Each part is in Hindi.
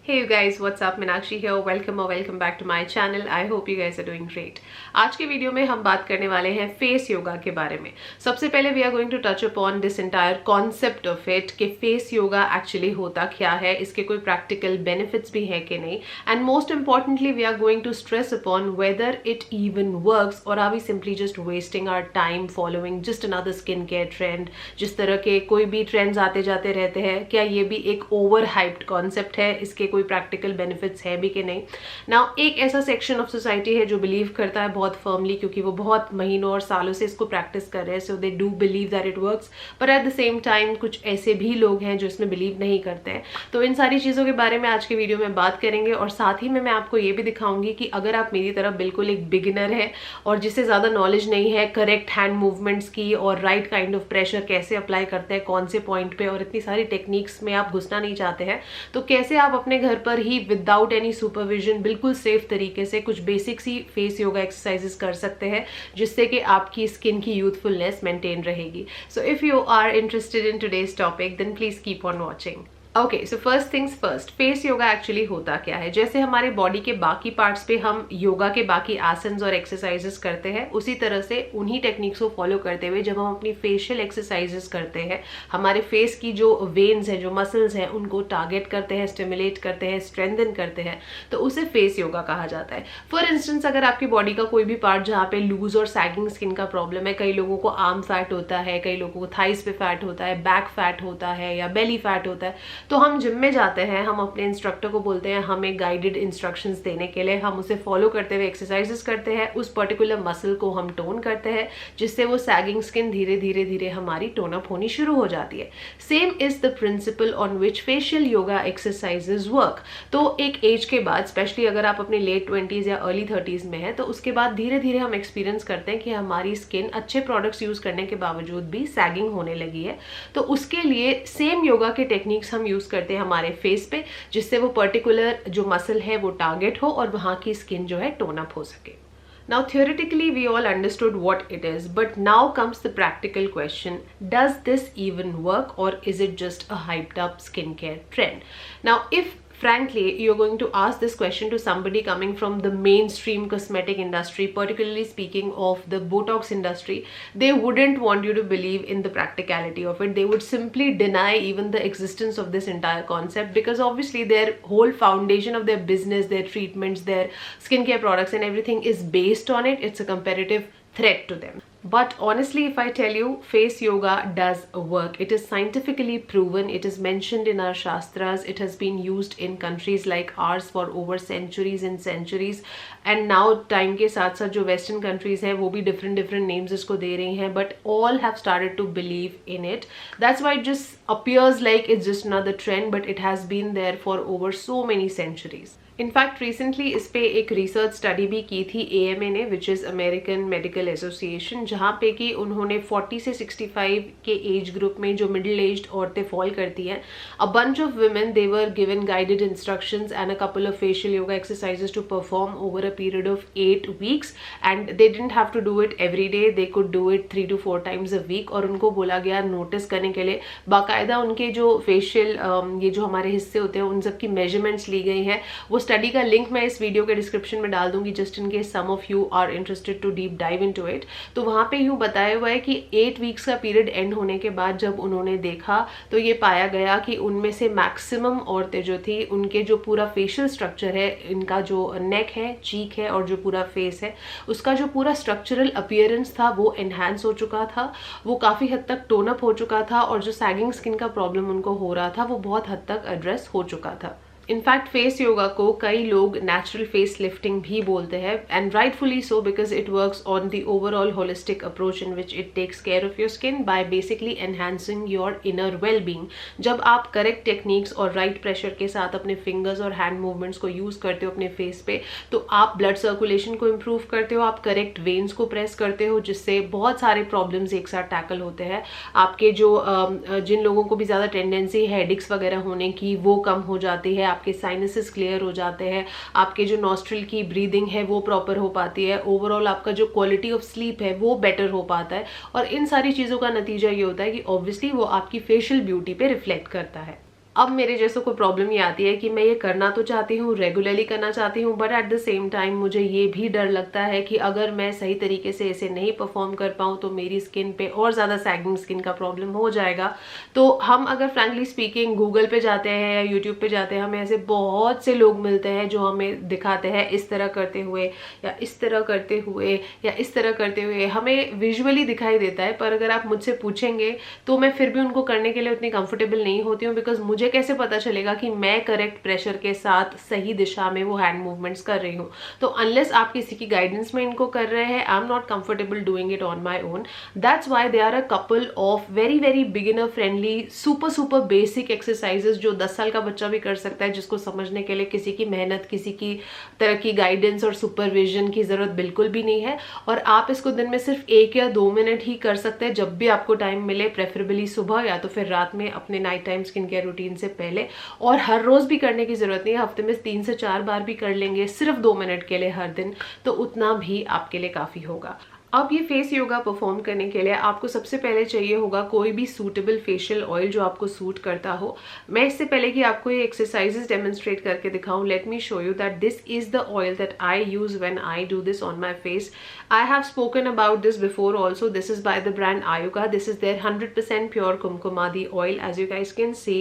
Hey you guys, what's up? Meenakshi here. Welcome back to my channel. I hope you guys are doing great. आज के वीडियो में हम बात करने वाले हैं फेस योगा के बारे में. सबसे पहले we are going to touch upon this entire concept of it कि फेस योगा एक्चुअली होता क्या है, इसके कोई प्रैक्टिकल बेनिफिट्स भी हैं कि नहीं, and most importantly we are going to stress upon whether it even works or are we simply just wasting our time following just another skin care trend. जिस तरह के कोई भी ट्रेंड्स आते जाते रहते हैं, क्या ये भी एक ओवर हाइप्ड कॉन्सेप्ट है, इसके कोई प्रैक्टिकल बेनिफिट्स है भी कि नहीं. नाउ एक ऐसा सेक्शन ऑफ सोसाइटी है जो बिलीव करता है बहुत फर्मली, क्योंकि वो बहुत महीनों और सालों से इसको प्रैक्टिस कर रहे हैं, so they do believe that it works. पर एट द सेम टाइम कुछ ऐसे भी लोग हैं जो इसमें बिलीव नहीं करते हैं. तो इन सारी चीज़ों के बारे में आज के वीडियो में बात करेंगे, और साथ ही में मैं आपको ये भी दिखाऊंगी कि अगर आप मेरी तरह बिल्कुल एक बिगिनर है और जिससे ज़्यादा नॉलेज नहीं है करेक्ट हैंड मूवमेंट्स की और राइट काइंड ऑफ प्रेशर कैसे अप्लाई करते हैं कौन से पॉइंट पे, और इतनी सारी टेक्निक्स में आप घुसना नहीं चाहते हैं, तो कैसे आप अपने घर पर ही विदाउट एनी सुपरविजन बिल्कुल सेफ तरीके से कुछ बेसिक सी फेस योगा एक्सरसाइजेस कर सकते हैं जिससे कि आपकी स्किन की यूथफुलनेस मेंटेन रहेगी. So if you are interested in today's topic then please keep on watching. Okay, so first things first, face yoga actually होता क्या है. जैसे हमारे बॉडी के बाकी पार्ट्स पे हम योगा के बाकी आसन्स और एक्सरसाइजेस करते हैं, उसी तरह से उन्हीं टेक्निक्स को फॉलो करते हुए जब हम अपनी फेशियल एक्सरसाइजेस करते हैं, हमारे फेस की जो वेन्स हैं, जो मसल्स हैं, उनको टारगेट करते हैं, स्टिमुलेट करते हैं, स्ट्रेंथन करते हैं, तो उसे फेस योगा कहा जाता है. फॉर इंस्टेंस, अगर आपकी बॉडी का कोई भी पार्ट जहाँ पे लूज और सैगिंग स्किन का प्रॉब्लम है, कई लोगों को आर्म फैट होता है, कई लोगों को थाइस पे फैट होता है, बैक फैट होता है या बेली फैट होता है, तो हम जिम में जाते हैं, हम अपने इंस्ट्रक्टर को बोलते हैं हमें गाइडेड इंस्ट्रक्शंस देने के लिए, हम उसे फॉलो करते हुए एक्सरसाइजेस करते हैं, उस पर्टिकुलर मसल को हम टोन करते हैं जिससे वो सैगिंग स्किन धीरे धीरे धीरे हमारी टोन अप होनी शुरू हो जाती है. Same is the principal on which facial yoga exercises work. तो एक एज के बाद, स्पेशली अगर आप अपने लेट 20s या अर्ली 30s में है, तो उसके बाद धीरे धीरे हम एक्सपीरियंस करते हैं कि हमारी स्किन अच्छे प्रोडक्ट्स यूज करने के बावजूद भी सैगिंग होने लगी है. तो उसके लिए सेम योगा के टेक्निक्स हम यूज करते हैं हमारे फेस पे, जिससे वो पर्टिकुलर जो मसल है वो टारगेट हो और वहां की स्किन जो है टोन अप हो सके. Now theoretically we all understood what it is, but now comes the practical question: does this even work or is it just a hyped up skincare trend? Now if frankly you're going to ask this question to somebody coming from the mainstream cosmetic industry, particularly speaking of the Botox industry, they wouldn't want you to believe in the practicality of it. They would simply deny even the existence of this entire concept, because obviously their whole foundation of their business, their treatments, their skincare products and everything is based on it. It's a competitive threat to them. But honestly, if I tell you, face yoga does work. It is scientifically proven. It is mentioned in our shastras. It has been used in countries like ours for over centuries and centuries. And now time के साथ साथ जो western countries हैं वो भी different names इसको दे रही हैं, but all have started to believe in it. That's why it just appears like it's just another trend, but it has been there for over so many centuries. In fact recently इस पे एक रिसर्च स्टडी भी की थी AMA ने, which is American medical association, जहाँ पे कि उन्होंने 40 से 65 के एज ग्रुप में जो मिडिल एज्ड औरतें फॉल करती हैं, a bunch of women they were given guided instructions and a couple of facial yoga exercises to perform over a period of 8 weeks, and they didn't have to do it every day, they could do it 3 to 4 times a week. और उनको बोला गया नोटिस करने के लिए, बाकायदा उनके जो फेशियल ये जो हमारे हिस्से होते हैं उन सब की मेजरमेंट्स ली गई हैं. वो स्टडी का लिंक मैं इस वीडियो के डिस्क्रिप्शन में डाल दूंगी, just in case some of you are interested to deep dive into it. तो वहां पे यूं बताया हुआ है कि 8 weeks का पीरियड एंड होने के बाद जब उन्होंने देखा तो ये पाया गया कि उनमें से मैक्सिमम औरतें जो थी, उनके जो पूरा फेशियल स्ट्रक्चर है, इनका जो नेक है, चीक है और जो पूरा फेस है, उसका जो पूरा स्ट्रक्चरल अपीयरेंस था वो एनहांस हो चुका था, वो काफी हद तक टोन अप हो चुका था, और जो सैगिंग स्किन का प्रॉब्लम उनको हो रहा था वो बहुत हद तक एड्रेस हो चुका था. इनफैक्ट फेस योगा को कई लोग नेचुरल फेस लिफ्टिंग भी बोलते हैं, and rightfully so, because it works on the overall holistic approach in which it takes care of your skin by basically enhancing your inner well being. जब आप करेक्ट टेक्निक्स और राइट प्रेशर के साथ अपने फिंगर्स और हैंड मूवमेंट्स को यूज करते हो अपने फेस पे, तो आप ब्लड सर्कुलेशन को इम्प्रूव करते हो, आप करेक्ट वेन्स को प्रेस करते हो, जिससे बहुत सारे प्रॉब्लम्स एक साथ टैकल होते हैं. आपके जो जिन लोगों को भी ज्यादा टेंडेंसी है हेडेक्स वगैरह होने की, वो कम हो जाती है, आपके साइनसेस क्लियर हो जाते हैं, आपके जो नॉस्ट्रिल की ब्रीदिंग है वो प्रॉपर हो पाती है, ओवरऑल आपका जो क्वालिटी ऑफ स्लीप है वो बेटर हो पाता है. और इन सारी चीज़ों का नतीजा ये होता है कि ऑब्वियसली वो आपकी फेशियल ब्यूटी पे रिफ्लेक्ट करता है. अब मेरे जैसों को प्रॉब्लम ये आती है कि मैं ये करना तो चाहती हूँ, रेगुलरली करना चाहती हूँ, but at the same time मुझे ये भी डर लगता है कि अगर मैं सही तरीके से इसे नहीं परफॉर्म कर पाऊँ तो मेरी स्किन पे और ज़्यादा सैगिंग स्किन का प्रॉब्लम हो जाएगा। तो हम अगर फ्रैंकली स्पीकिंग गूगल पे जाते हैं या यूट्यूब पे जाते हैं, हमें ऐसे बहुत से लोग मिलते हैं जो हमें दिखाते हैं इस तरह करते हुए या इस तरह करते हुए या इस तरह करते हुए, हमें विजुअली दिखाई देता है। पर अगर आप मुझसे पूछेंगे तो मैं फिर भी उनको करने के लिए उतनी कंफर्टेबल नहीं होती हूँ, बिकॉज मुझे कैसे पता चलेगा कि मैं करेक्ट प्रेशर के साथ सही दिशा में वो हैंड मूवमेंट्स कर रही हूँ। तो अनलेस आप किसी की गाइडेंस में इनको कर रहे हैं, I am not comfortable doing it on my own. That's why they are a couple of very very beginner friendly super basic exercises जो 10 साल का बच्चा भी कर सकता है, जिसको समझने के लिए किसी की मेहनत, किसी की तरह की गाइडेंस और सुपरविजन की जरूरत बिल्कुल भी नहीं है। और आप इसको दिन में सिर्फ 1 या 2 मिनट ही कर सकते हैं जब भी आपको टाइम मिले, प्रेफरेबली सुबह या तो फिर रात में अपने night time skin care routine से पहले। और हर रोज भी करने की जरूरत नहीं है, हफ्ते में 3 से 4 बार भी कर लेंगे सिर्फ 2 मिनट के लिए हर दिन, तो उतना भी आपके लिए काफी होगा। अब ये फेस योगा परफॉर्म करने के लिए आपको सबसे पहले चाहिए होगा कोई भी सूटेबल फेशियल ऑयल जो आपको सूट करता हो। मैं इससे पहले कि आपको ये एक्सरसाइजेस डेमोन्स्ट्रेट करके दिखाऊं, let me show you that this is the oil that I use when I do this on my face. I have spoken about this before also. This is by the brand Ayuga. This is their 100% pure kumkumadi oil. As you guys can see,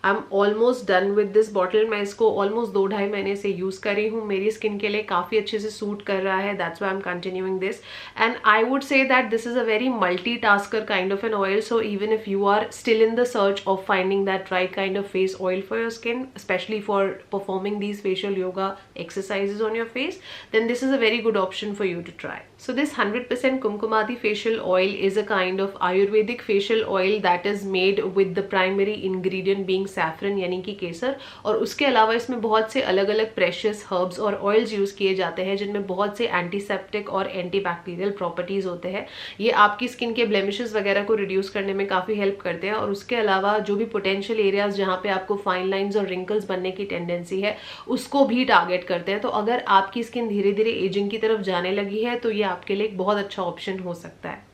I am almost done with this bottle. मैं इसको ऑलमोस्ट 2-2.5 महीने से यूज कर रही हूँ। मेरी स्किन के लिए काफी अच्छे से सूट कर रहा है, that's why I am continuing this. And I would say that this is a very multitasker kind of an oil. So even if you are still in the search of finding that right kind of face oil for your skin, especially for performing these facial yoga exercises on your face, then this is a very good option for you to try. So this 100% Kumkumadi facial oil is a kind of Ayurvedic facial oil that is made with the primary ingredient being saffron यानी कि केसर। और उसके अलावा इसमें बहुत से अलग अलग प्रेशियस हर्ब्स और ऑयल्स यूज किए जाते हैं जिनमें बहुत से एंटीसेप्टिक और एंटीबैक्टीरियल प्रॉपर्टीज होते हैं। ये आपकी स्किन के ब्लेमिशेस वगैरह को रिड्यूस करने में काफी हेल्प करते हैं। और उसके अलावा जो भी पोटेंशियल एरियाज जहाँ पे आपको फाइन लाइंस और रिंकल्स बनने की टेंडेंसी है उसको भी टारगेट करते हैं। तो अगर आपकी स्किन धीरे धीरे एजिंग की तरफ जाने लगी है तो ये आपके लिए एक बहुत अच्छा ऑप्शन हो सकता है।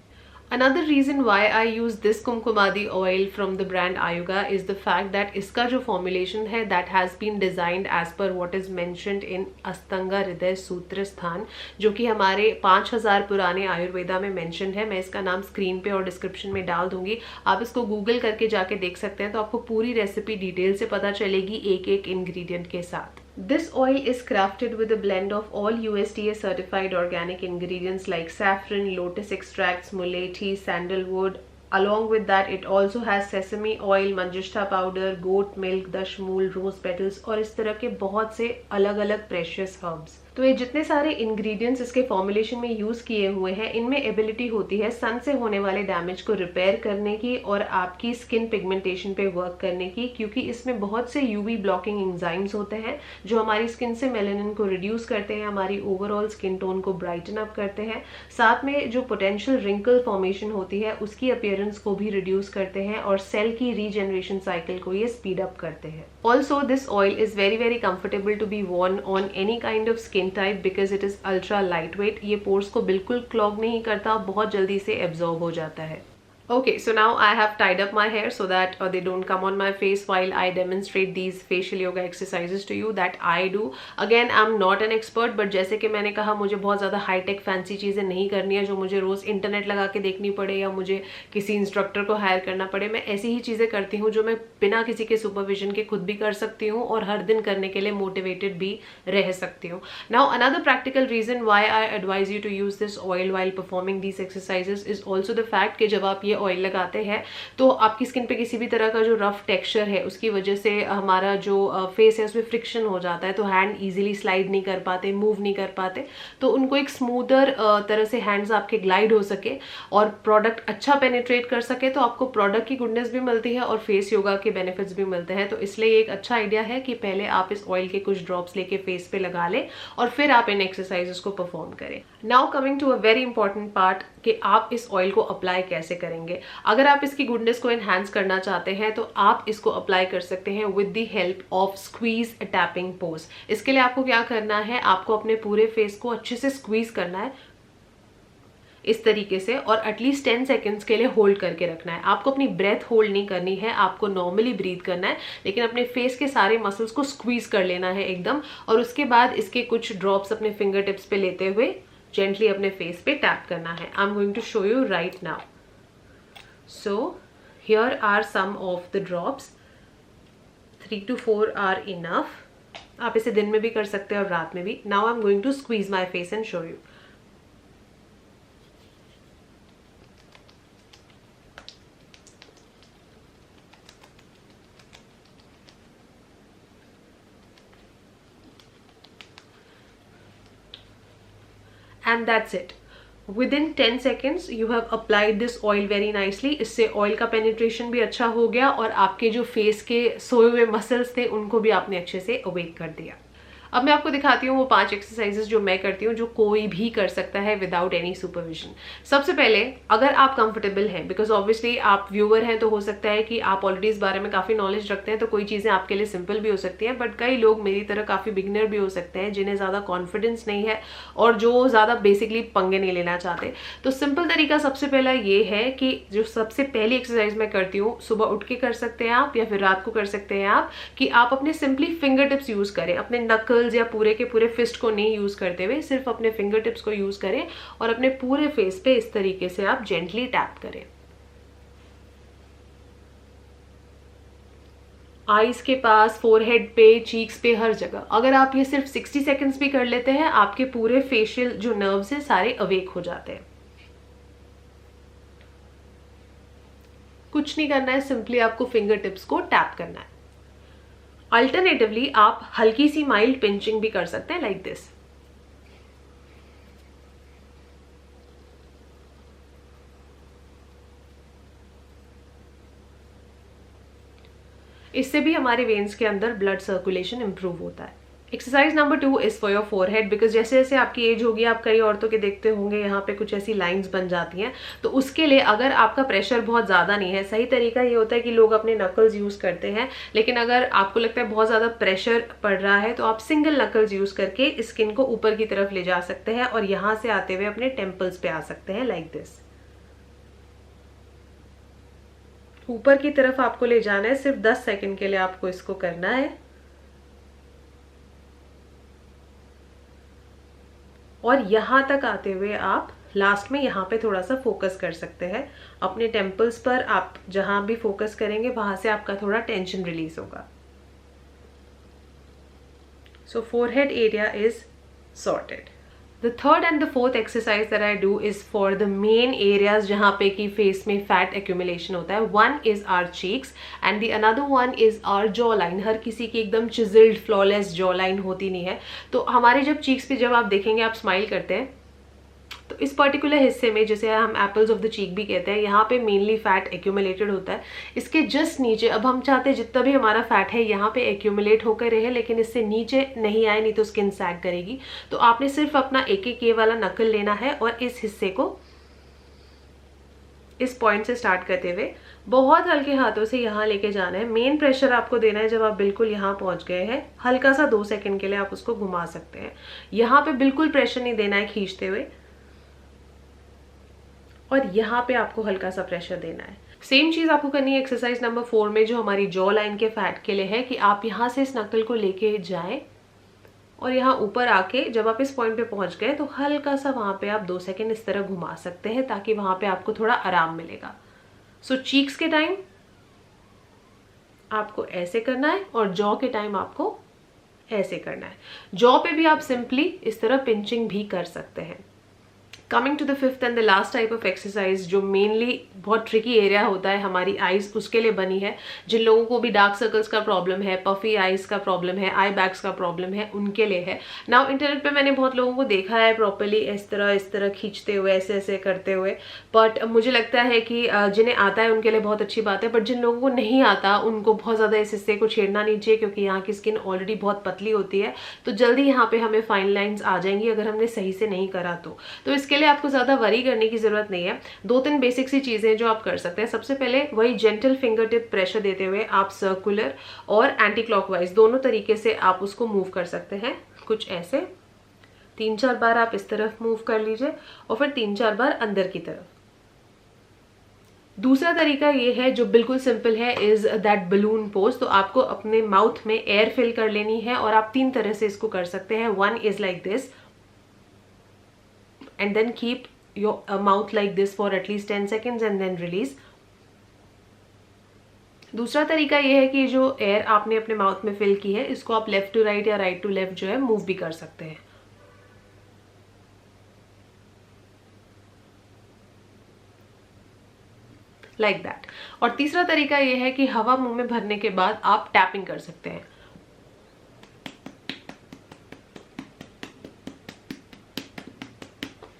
Another reason why I use this Kumkumadi oil from the brand Ayuga is the fact that इसका जो formulation है that has been designed as per what is mentioned in अस्तंगा हृदय सूत्र स्थान, जो कि हमारे 5000 पुराने आयुर्वेदा में mentioned है। मैं इसका नाम स्क्रीन पे और डिस्क्रिप्शन में डाल दूंगी, आप इसको गूगल करके जाके देख सकते हैं, तो आपको पूरी रेसिपी डिटेल से पता चलेगी एक एक इंग्रेडिएंट के साथ। This oil is crafted with a blend of all USDA certified organic ingredients like saffron, lotus extracts, mulethi, sandalwood. Along with that, it also has sesame oil, manjishta powder, goat milk, dashmool, rose petals और इस तरह के बहुत से अलग अलग precious herbs। तो ये जितने सारे इंग्रेडिएंट्स इसके फॉर्मुलेशन में यूज किए हुए हैं, इनमें एबिलिटी होती है सन से होने वाले डैमेज को रिपेयर करने की और आपकी स्किन पिगमेंटेशन पे वर्क करने की, क्योंकि इसमें बहुत से यूवी ब्लॉकिंग एंजाइम्स होते हैं जो हमारी स्किन से मेलानिन को रिड्यूस करते हैं, हमारी ओवरऑल स्किन टोन को ब्राइटन अप करते हैं, साथ में जो पोटेंशियल रिंकल फॉर्मेशन होती है उसकी अपीयरेंस को भी रिड्यूस करते हैं और सेल की रीजनरेशन साइकिल को ये स्पीड अप करते हैं। Also this oil is very very comfortable to be worn on any kind of skin type because it is ultra lightweight. ये पोर्स को बिल्कुल क्लॉग नहीं करता, बहुत जल्दी से एब्जॉर्ब हो जाता है। Okay, so now I have tied up my hair so that they don't come on my face while I demonstrate these facial yoga exercises to you that I do. Again, I'm not an expert, but जैसे कि मैंने कहा मुझे बहुत ज़्यादा हाईटेक फैंसी चीज़ें नहीं करनी है जो मुझे रोज़ इंटरनेट लगा के देखनी पड़े या मुझे किसी इंस्ट्रक्टर को हायर करना पड़े। मैं ऐसी ही चीज़ें करती हूँ जो मैं बिना किसी के सुपरविजन के खुद भी कर सकती हूँ और हर दिन करने के लिए मोटिवेटेड भी रह सकती हूँ। Now, another practical reason why I advise you to use this oil while performing these exercises is also the fact कि जब आप ये ऑयल लगाते हैं तो आपकी स्किन पे किसी भी तरह का जो रफ टेक्सचर है उसकी वजह से हमारा जो फेस है उसमें फ्रिक्शन हो जाता है, तो हैंड इजीली स्लाइड नहीं कर पाते, मूव नहीं कर पाते। तो उनको एक स्मूदर तरह से हैंड्स आपके ग्लाइड हो सके और प्रोडक्ट अच्छा पेनिट्रेट कर सके, तो आपको प्रोडक्ट की गुडनेस भी मिलती है और फेस योगा के बेनिफिट्स भी मिलते हैं। तो इसलिए एक अच्छा आइडिया है कि पहले आप इस ऑयल के कुछ ड्रॉप्स लेके फेस पे लगा लें और फिर आप इन एक्सरसाइजेस को परफॉर्म करें। Now coming to a very important part कि आप इस ऑयल को अप्लाई कैसे करेंगे। अगर आप इसकी गुडनेस को एनहांस करना चाहते हैं तो आप इसको अप्लाई कर सकते हैं with the help of squeeze tapping pose. इसके लिए आपको क्या करना है, आपको अपने पूरे फेस को अच्छे से स्क्वीज करना है। इस तरीके से, और एटलीस्ट 10 सेकेंड्स के लिए होल्ड करके रखना है। आपको अपनी ब्रेथ होल्ड नहीं करनी है, आपको नॉर्मली ब्रीथ करना है, लेकिन अपने फेस के सारे मसल्स को स्क्वीज कर लेना है एकदम। और उसके बाद इसके कुछ ड्रॉप्स अपने फिंगर टिप्स पे लेते हुए जेंटली अपने फेस पे टैप करना है। I am going to show you right now. So here are some of the drops. 3 to 4 are enough. आप इसे दिन में भी कर सकते हैं और रात में भी। Now I am going to squeeze my face and show you. And that's it. Within 10 seconds you have applied this oil very nicely. इससे ऑयल का पेनिट्रेशन भी अच्छा हो गया और आपके जो फेस के सोए हुए मसल्स थे उनको भी आपने अच्छे से अवेक कर दिया। अब मैं आपको दिखाती हूँ वो 5 एक्सरसाइजेस जो मैं करती हूँ, जो कोई भी कर सकता है विदाउट एनी सुपरविजन। सबसे पहले, अगर आप कंफर्टेबल हैं, बिकॉज ऑब्वियसली आप व्यूअर हैं तो हो सकता है कि आप ऑलरेडी इस बारे में काफ़ी नॉलेज रखते हैं, तो कोई चीज़ें आपके लिए सिंपल भी हो सकती हैं, बट कई लोग मेरी तरह काफ़ी बिगिनर भी हो सकते हैं जिन्हें ज़्यादा कॉन्फिडेंस नहीं है और जो ज़्यादा बेसिकली पंगे नहीं लेना चाहते। तो सिंपल तरीका सबसे पहला ये है कि जो सबसे पहली एक्सरसाइज मैं करती हूँ, सुबह उठ के कर सकते हैं आप या फिर रात को कर सकते हैं आप, कि आप अपने सिंपली फिंगर टिप्स यूज़ करें, अपने नकल या पूरे के पूरे फिस्ट को नहीं यूज करते हुए सिर्फ अपने फिंगर टिप्स को यूज करें और अपने पूरे फेस पे इस तरीके से आप जेंटली टैप करें। आईज के पास, फोरहेड पे, चीक्स पे, हर जगह। अगर आप ये सिर्फ 60 सेकेंड्स भी कर लेते हैं, आपके पूरे फेशियल जो नर्व्स हैं सारे अवेक हो जाते हैं। कुछ नहीं करना है, सिंपली आपको फिंगर टिप्स को टैप करना है। अल्टरनेटिवली आप हल्की सी माइल्ड पिंचिंग भी कर सकते हैं, लाइक दिस। इससे भी हमारे वेन्स के अंदर ब्लड सर्कुलेशन इंप्रूव होता है। Exercise number 2 is for your forehead, because जैसे जैसे आपकी एज होगी आप कई औरतों के देखते होंगे यहाँ पे कुछ ऐसी लाइंस बन जाती हैं। तो उसके लिए अगर आपका प्रेशर बहुत ज़्यादा नहीं है, सही तरीका ये होता है कि लोग अपने नकल्स यूज़ करते हैं, लेकिन अगर आपको लगता है बहुत ज़्यादा प्रेशर पड़ रहा है तो आप सिंगल नकल्स यूज़ करके स्किन को ऊपर की तरफ ले जा सकते हैं और यहाँ से आते हुए अपने टेम्पल्स पे आ सकते हैं, लाइक दिस। ऊपर की तरफ आपको ले जाना है, सिर्फ 10 सेकेंड के लिए आपको इसको करना है। और यहाँ तक आते हुए आप लास्ट में यहाँ पे थोड़ा सा फोकस कर सकते हैं अपने टेम्पल्स पर। आप जहाँ भी फोकस करेंगे वहां से आपका थोड़ा टेंशन रिलीज होगा। So forehead area is sorted. The third and the fourth exercise that I do is for the main areas जहाँ पे कि फेस में फैट accumulation होता है। One is our cheeks and the another one is our jawline। हर किसी की एकदम chiseled flawless jawline होती नहीं है, तो हमारे जब cheeks पे जब आप देखेंगे आप स्माइल करते हैं तो इस पर्टिकुलर हिस्से में, जिसे हम एप्पल्स ऑफ द चीक भी कहते हैं, यहाँ पे मेनली फैट एक्यूमुलेटेड होता है। इसके जस्ट नीचे, अब हम चाहते हैं जितना भी हमारा फैट है यहाँ पे एक्यूमुलेट होकर रहे, लेकिन इससे नीचे नहीं आए, नहीं तो स्किन सैग करेगी। तो आपने सिर्फ अपना एक एक ये वाला नकल लेना है और इस हिस्से को इस पॉइंट से स्टार्ट करते हुए बहुत हल्के हाथों से यहाँ लेके जाना है। मेन प्रेशर आपको देना है जब आप बिल्कुल यहाँ पहुँच गए हैं, हल्का सा 2 सेकेंड के लिए आप उसको घुमा सकते हैं। यहाँ पे बिल्कुल प्रेशर नहीं देना है खींचते हुए, और यहाँ पे आपको हल्का सा प्रेशर देना है। सेम चीज आपको करनी है एक्सरसाइज नंबर 4 में, जो हमारी जॉ लाइन के फैट के लिए है, कि आप यहाँ से इस नकल को लेके जाएं और यहाँ ऊपर आके जब आप इस पॉइंट पे पहुंच गए तो हल्का सा वहां पे आप 2 सेकेंड इस तरह घुमा सकते हैं, ताकि वहां पे आपको थोड़ा आराम मिलेगा। सो चीक्स के टाइम आपको ऐसे करना है और जॉ के टाइम आपको ऐसे करना है। जॉ पे भी आप सिंपली इस तरह पिंचिंग भी कर सकते हैं। Coming to the fifth and the last type of exercise, जो मेनली बहुत ट्रिकी एरिया होता है हमारी आईज, उसके लिए बनी है। जिन लोगों को भी डार्क सर्कल्स का प्रॉब्लम है, पफी आईज का प्रॉब्लम है, आई बैग्स का प्रॉब्लम है, उनके लिए है। नाउ इंटरनेट पे मैंने बहुत लोगों को देखा है प्रॉपरली इस तरह खींचते हुए, ऐसे ऐसे करते हुए, बट मुझे लगता है कि जिन्हें आता है उनके लिए बहुत अच्छी बात है, बट जिन लोगों को नहीं आता उनको बहुत ज़्यादा इस हिस्से को छेड़ना नहीं चाहिए, क्योंकि यहाँ की स्किन ऑलरेडी बहुत पतली होती है, तो जल्दी यहाँ पे हमें फाइन लाइन्स आ जाएंगी अगर हमने सही से नहीं करा तो इसके लिए आपको ज़्यादा वरी करने की जरूरत नहीं है। 2-3 बेसिक सी चीज़ें जो आप कर सकते हैं। सबसे पहले वही जेंटल फिंगर टिप प्रेशर देते हुए आप सर्कुलर और एंटी क्लॉकवाइज दोनों तरीके से आप उसको मूव कर सकते हैं, कुछ ऐसे, 3-4 बार आप इस तरफ मूव कर लीजिए और फिर 3-4 बार अंदर की तरफ। दूसरा तरीका ये है जो बिल्कुल सिंपल है, इज दैट बलून पोज। तो आपको अपने माउथ में एयर फिल कर लेनी है और आप 3 तरह से इसको कर सकते हैं। One is like this and then keep your mouth like this for at least 10 seconds and then release. दूसरा तरीका ये है कि जो एयर आपने अपने माउथ में फिल की है इसको आप लेफ्ट टू राइट या राइट टू लेफ्ट जो है मूव भी कर सकते हैं, लाइक दैट। और तीसरा तरीका ये है कि हवा मुंह में भरने के बाद आप टैपिंग कर सकते हैं।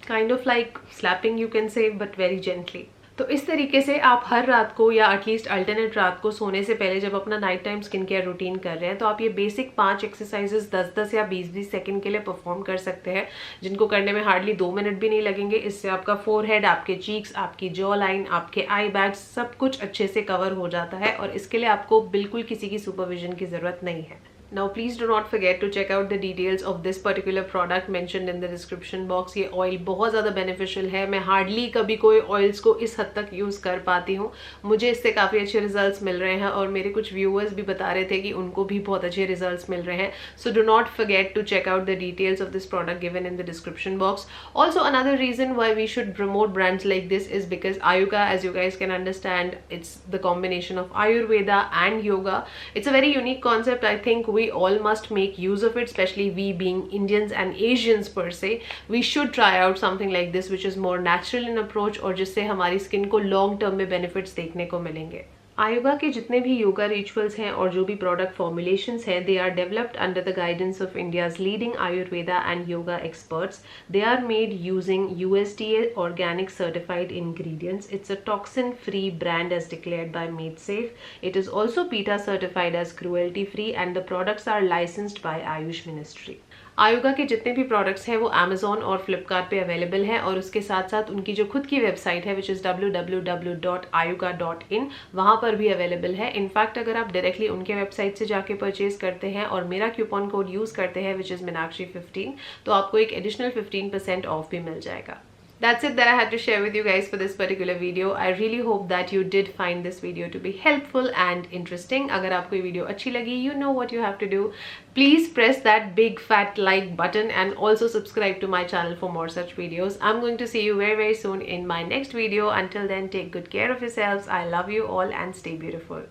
Kind of like slapping you can say, but very gently. तो इस तरीके से आप हर रात को या एटलीस्ट अल्टरनेट रात को सोने से पहले जब अपना night time skin care routine कर रहे हैं तो आप ये बेसिक 5 एक्सरसाइजेस 10-10 या 20-20 सेकंड के लिए परफॉर्म कर सकते हैं, जिनको करने में हार्डली 2 मिनट भी नहीं लगेंगे। इससे आपका फोरहेड, आपके चीक्स, आपकी जॉ लाइन, आपके आई बैग्स सब कुछ अच्छे से कवर हो जाता है और इसके लिए आपको बिल्कुल किसी की सुपरविजन की जरूरत नहीं है। Now please do not forget to check out the details of this particular product mentioned in the description box। ये ऑयल बहुत ज़्यादा बेनिफिशियल है। मैं हार्डली कभी कोई ऑयल्स को इस हद तक यूज़ कर पाती हूँ, मुझे इससे काफ़ी अच्छे रिजल्ट्स मिल रहे हैं और मेरे कुछ व्यूअर्स भी बता रहे थे कि उनको भी बहुत अच्छे रिजल्ट्स मिल रहे हैं। So do not forget to check out the details of this product given in the description box। Also another reason why we should promote brands like this is because Ayuga, as you guys can understand, it's the combination of Ayurveda and yoga। It's a very unique concept। I think we all must make use of it, especially we being Indians and Asians per se। We should try out something like this which is more natural in approach और जिससे हमारी स्किन को लॉन्ग टर्म में बेनिफिट्स देखने को मिलेंगे। आयुगा के जितने भी योगा रिचुअल्स हैं और जो भी प्रोडक्ट फॉर्मुलेशंस हैं, they are developed under the guidance of India's leading Ayurveda and yoga experts. They are made using USDA organic certified ingredients. It's a toxin free brand as declared by Medsafe. It is also PETA certified as cruelty free and the products are licensed by AYUSH ministry. Ayuga के जितने भी प्रोडक्ट्स हैं वो Amazon और फ्लिपकार्ट पे अवेलेबल हैं और उसके साथ साथ उनकी जो खुद की वेबसाइट है विच इज़ www.ayuga.in, वहाँ पर भी अवेलेबल है। इनफैक्ट अगर आप डायरेक्टली उनके वेबसाइट से जाके परचेज करते हैं और मेरा कूपन कोड यूज़ करते हैं विच इज़ मीनाक्षी15, तो आपको एक एडिशनल 15% ऑफ भी मिल जाएगा। That's it that I had to share with you guys for this particular video। I really hope that you did find this video to be helpful and interesting। अगर आपको ये वीडियो अच्छी लगी, you know what you have to do। Please press that big fat like button and also subscribe to my channel for more such videos। I'm going to see you very very soon in my next video। Until then, take good care of yourselves। I love you all and stay beautiful।